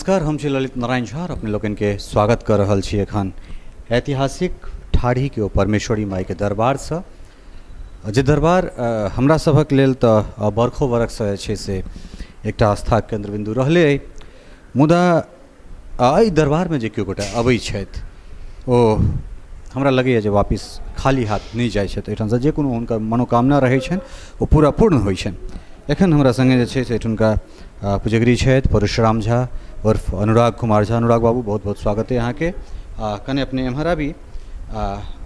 नमस्कार, हम छी ललित नारायण झा और अपने लोगन के स्वागत कर रहल छी एखन ऐतिहासिक ठाढ़ी के परमेश्वरी माई के दरबार से। जे दरबार हमरा सभक लेल तऽ बरखो बरख से छै से एकटा आस्था केंद्र बिंदु रहले अइ, मुदा एहि दरबार में जे केओ गोटा अबै छथि ओ हमरा लगैए जे वापिस खाली हाथ नहीं जाइ छथि। एहिठाम से जे कोनो हुनकर मनोकामना रहै छनि ओ पूरा पूर्ण होइ छनि। एखन हमरा संगे जे छै से एठुनका पुजगरी छथि परशुराम झा उर्फ अनुराग कुमार झा। अनुराग बाबू, बहुत बहुत स्वागत है यहाँ के। कने अपने एम्हरा भी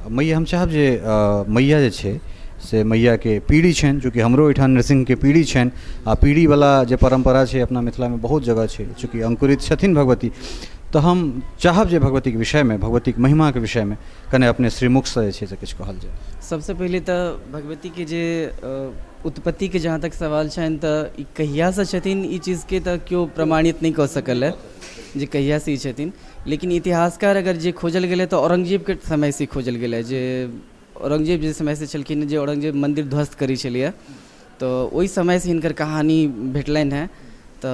मैया हम चाहब जे मैया जे छै से मैया के पीढ़ी छनि, चूँकि हमरो एठाम नृसिंह के पीढ़ी छनि आ पीढ़ी वाला जे परंपरा छै अपना मिथिला में बहुत जगह छै, चूँकि अंकुरित छथिन भगवती, तो हम चाहब जे भगवती के विषय में, भगवती के महिमा के विषय में कने अपने श्रीमुख से जे किछु कहल जाए। सबसे पहले तो भगवती के जे उत्पत्ति के जहाँ तक सवाल छनि तो कहिया से छथिन ई चीज़ के तो क्यों प्रमाणित नहीं कह सकल है जे कहिया से ही छथिन। लेकिन इतिहासकार अगर जे खोजल गेलै तो औरंगजेब के समय से खोजल गेलै। जे औरंगजेब जे समय से छलखिन, जे औरंगजेब मंदिर ध्वस्त करी छलिए, तो ओहि समय से हिनकर कहानी भेटलनि हैं। तो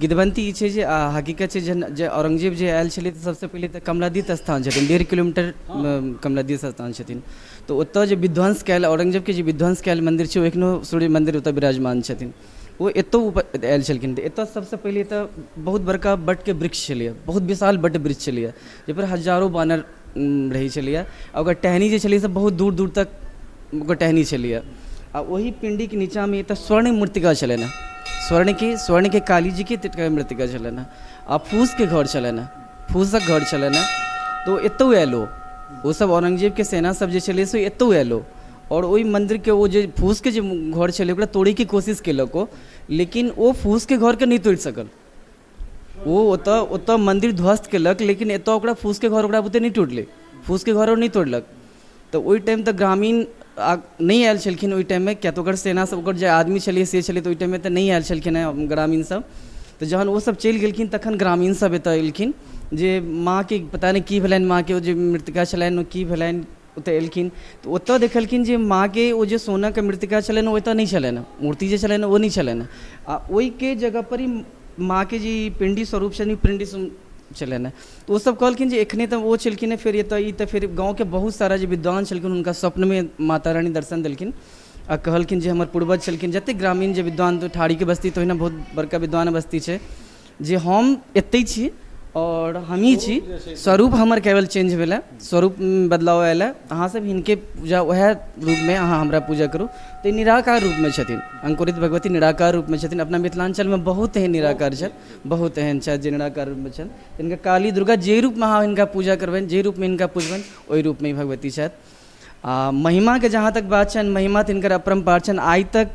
किदवंती ई छै जे हकीकत छै जे औरंगजेब जे आयल छलै तऽ सबसे पहले तऽ कमलादीत स्थान छथिन, 1.5 किलोमीटर कमलादीत स्थान छथिन। तो ओतऽ जे विध्वंस कयल, औरंगजेब के जे विध्वंस कयल मंदिर छै, ओ एखनो सूर्य मंदिर ओतऽ विराजमान छथिन। वो एतौ आयल छलखिन। एतऽ सबसे पहले तऽ बहुत बड़का बट के वृक्ष छलिए, बहुत विशाल बट वृक्ष छलिए, जाहिपर हजारों बानर रहै छलिए। आ ओकर टहनी जे छलिए से बहुत दूर दूर तक ओकर टहनी छलिए। आ वही पिंडी के नीचा में एतऽ स्वर्ण मूर्तिका छलनि, स्वर्ण के काली जी के तिटका मृतिका छलनि। आ फूस के घर छलनि, फूसक घर छलनि। तो एतौ आयलो वो सब औरंगजेब के सेना सब जे छलै से एतौ आयलो और ओहि मंदिर के वो जे फूस के जे घर छलै ओकरा तोड़े के कोशिश केलक ओ, लेकिन वो फूस के घर के नहीं तोड़ सकल। वो ओतऽ मंदिर ध्वस्त केलक, लेकिन एतऽ ओकरा फूस के घर ओकरा बुते नहीं टूटले, फूस के घर और नहीं तोड़लक। तो ओहि टाइम तक ग्रामीण नहीं आयल छलखिन ओहि टाइम में, क्या तो ओकर सेना सब, ओकर जे आदमी छलिए से छलै, तो ओहि टाइम में तऽ नहीं आयल छलखिन हैं ग्रामीण सब। तो जहन वो सब चलि गेलखिन तखन ग्रामीण सब एतऽ एलखिन जे माँ के पता नहीं की भेलनि, माँ के जे मृतिका छलनि ओ की भेलनि, ओतऽ एलखिन। तो ओतऽ देखलखिन जे माँ के ओ जे सोना के मृतिका छलनि ओ एतऽ नहीं छलनि, मूर्ति जे छलनि ओ नहीं छलनि। आ ओहि के जगह पर ही माँ के जे पिंडी स्वरूप छनि, पिंडी छलनि। तो वो सब कहलखिन जे एखने तऽ वो छलखिन है, फिर एतऽ ई तऽ फिर गाँव के बहुत सारा जे विद्वान छलखिन हुनका स्वप्न में माता रानी दर्शन देलखिन आ कहलखिन जे हमर पूर्वज छलखिन, जतेक ग्रामीण जे विद्वान, तो ठाड़ी के बस्ती तो ओहिना बहुत बड़का विद्वान बस्ती छै, जे हम एतै छी और हम ही छी। स्वरूप हमर केवल चेंज भेलै, स्वरूप बदलाव आयल है। अहाँ सब हिनके पूजा वएह रूप में अहाँ हमरा पूजा करू। तो निराकार रूप में छथिन, अंकुरित भगवती निराकार रूप में छथिन। अपना मिथिलांचल में बहुत एहन निराकार छथि, बहुत एहन छथि जे निराकार रूप में छथि। हिनका काली दुर्गा जे रूप में अहाँ हिनका पूजा करबनि, जे रूप में हिनका पूजबनि, ओहि रूप में भगवती छथि। महिमा के जहाँ तक बात छनि, महिमा तऽ हिनकर अपरम्पार छनि। आइ तक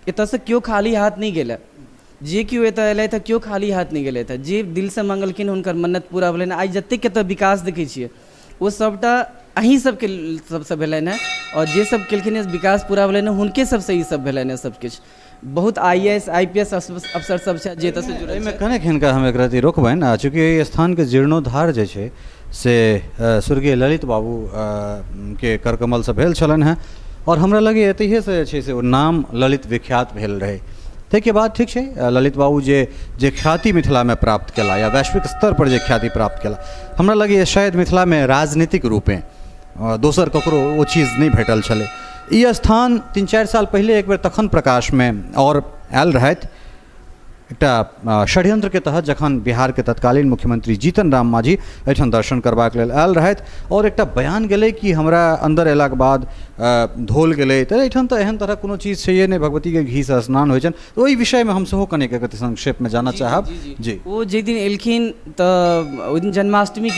एतऽ से केओ खाली हाथ नहीं गेलै, जे केओ एतऽ अयलै तऽ केओ खाली हाथ नहीं गेलै। जे दिल से मंगलखिन हुनकर मन्नत पूरा भेलनि। आइ जतेक एतऽ विकास देखै छियै वो सबटा अहीं सबके सबसे भेलनि हैं, और जे सब केलखिन विकास पूरा भेलनि हैं हुनके सबसे ई सब भेलनि हैं सब किछु। बहुत IAS IPS अफसर सब छै जे एतऽ से जुड़ल छै। कने हिनका हम एकरा रोकबनि, चूँकि एहि स्थान के जीर्णोद्धार जे छै से स्वर्गीय ललित बाबू के करकमल से भेल छलनि हैं, और हमरा लगे एतहिए से जे छै से ओ नाम ललित विख्यात भेल रहे। ताहिके बाद ठीक छै, ललित बाबू जे ख्याति मिथिला में प्राप्त केला या वैश्विक स्तर पर जे ख्याति प्राप्त केला, हमरा लगे शायद मिथिला में राजनीतिक रूपे दोसर ककरो वो चीज़ नहीं भेटल छलै। ई स्थान 3-4 साल पहले एक बेर तखन प्रकाश में और आयल रहथि एकटा षड्यंत्र के तहत, जखन बिहार के तत्कालीन मुख्यमंत्री जीतन राम मांझी एहिठाम दर्शन करबाक लेल आयल रहथि, और एकटा बयान गेलै कि हमरा अंदर अयलाक बाद धोल गेलै। तऽ एहिठाम तऽ एहन तरह कोनो चीज छैहे नहि, भगवती के घी से स्नान होइ छनि। तऽ ओहि विषय में हम सेहो कनेक संक्षेप में जानऽ चाहब। जी, वो जे दिन एलखिन तऽ ओहि दिन जन्माष्टमी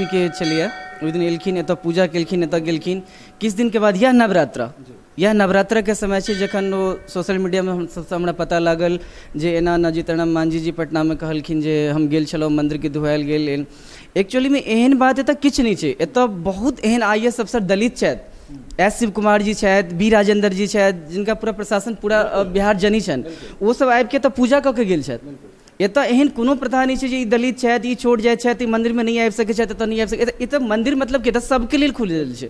के छलिए, ओहि दिन एलखिन, एतऽ पूजा केलखिन, एतऽ गेलखिन। किछु दिन के बाद यह नवरात्रा के समय छै, जखन वो सोशल मीडिया में सबसे हमरा पता लागल जे एना न जीतन मांझी जी पटना में कहलखिन जे हम गेल छलहुँ मंदिर के धुआयल गेल। एक्चुअली में एहन बात एतऽ किछु नहीं छै। एतऽ बहुत एहन IAS अफसर दलित छथि, S शिव कुमार जी छथि, B राजेंद्र जी छथि, जिनका पूरा प्रशासन पूरा बिहार जनी छनि, वो सब आबि के एतऽ पूजा कऽ के गेल छथि। एतऽ एहन कोनो प्रथा नहीं छै जे ई दलित छथि, ई छोड़ जाइत छथि, ई मंदिर में नहीं आबि सकै छथि, एतऽ नहीं आबि सकै। एतऽ मंदिर मतलब कि एतऽ सबके लेल खुजल छै,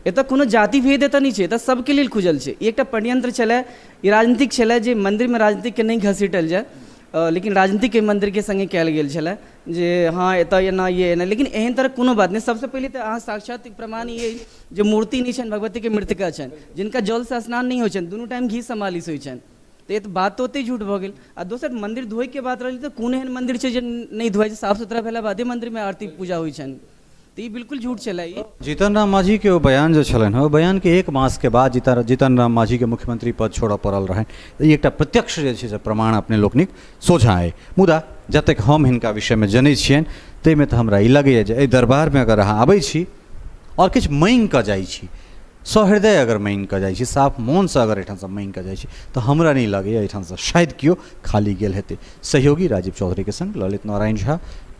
एतऽ कोनो जाति भेद एतऽ नहीं छै, एतऽ सबके लेल खुजल छै। ई एकटा षड्यंत्र छलै, ई राजनीतिक छलै जे मंदिर में राजनीतिक के नहीं घसीटल जाए। लेकिन राजनीतिक के मंदिर के संगे कयल गेल छलै जे हाँ एतऽ एना ये एना, लेकिन एहन तरह कोनो बात नहीं। सबसे पहले तो अहाँ साक्षात प्रमाण ये जे मूर्ति नहीं छनि, भगवती के मृतिका छनि, जिनका जल से स्नान नहीं होइ छनि, दुनू टाइम घी से मालिश होइ छनि, तो ये तो बात तो ओते झूठ भऽ गेल। आ दोसर मंदिर धोए के बात रहलै तऽ कोन एहन मंदिर छै जे नहीं धोइ छै, साफ सुथरा भेला बादे मंदिर में आरती पूजा होइ छनि, तो ये बिल्कुल झूठ छलै। ये जीतन राम मांझी के वो बयान जो छलन है, वो बयान के एक मास के बाद जीतन राम मांझी के मुख्यमंत्री पद छोड़ऽ पड़ल रहन। ई एकटा प्रत्यक्ष जे छै से प्रमाण अपने लोकनिक सोझा अइ। मुदा जतेक हम हिनका विषय में जनै छियनि ताहिमे तऽ हमरा ई लगैए जे एहि दरबार में अगर अहाँ आबै छी और किछु मांगि कऽ जाइ छी, सहृदय अगर मांगि कऽ जाइ छी, साफ मोन से अगर एहिठाम से मांगि कऽ जाइ छी, तऽ हमरा नहीं लगैए एहिठाम से शायद केओ खाली गेल हेतै। सहयोगी राजीव चौधरी के संग ललित नारायण झा,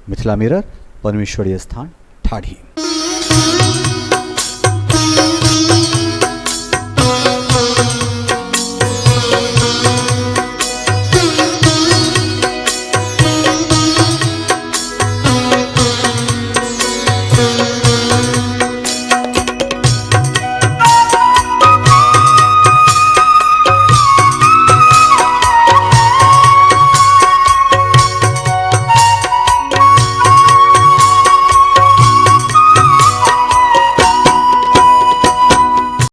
मिथिला मिरर, परमेश्वरी स्थान, ठाढ़ी।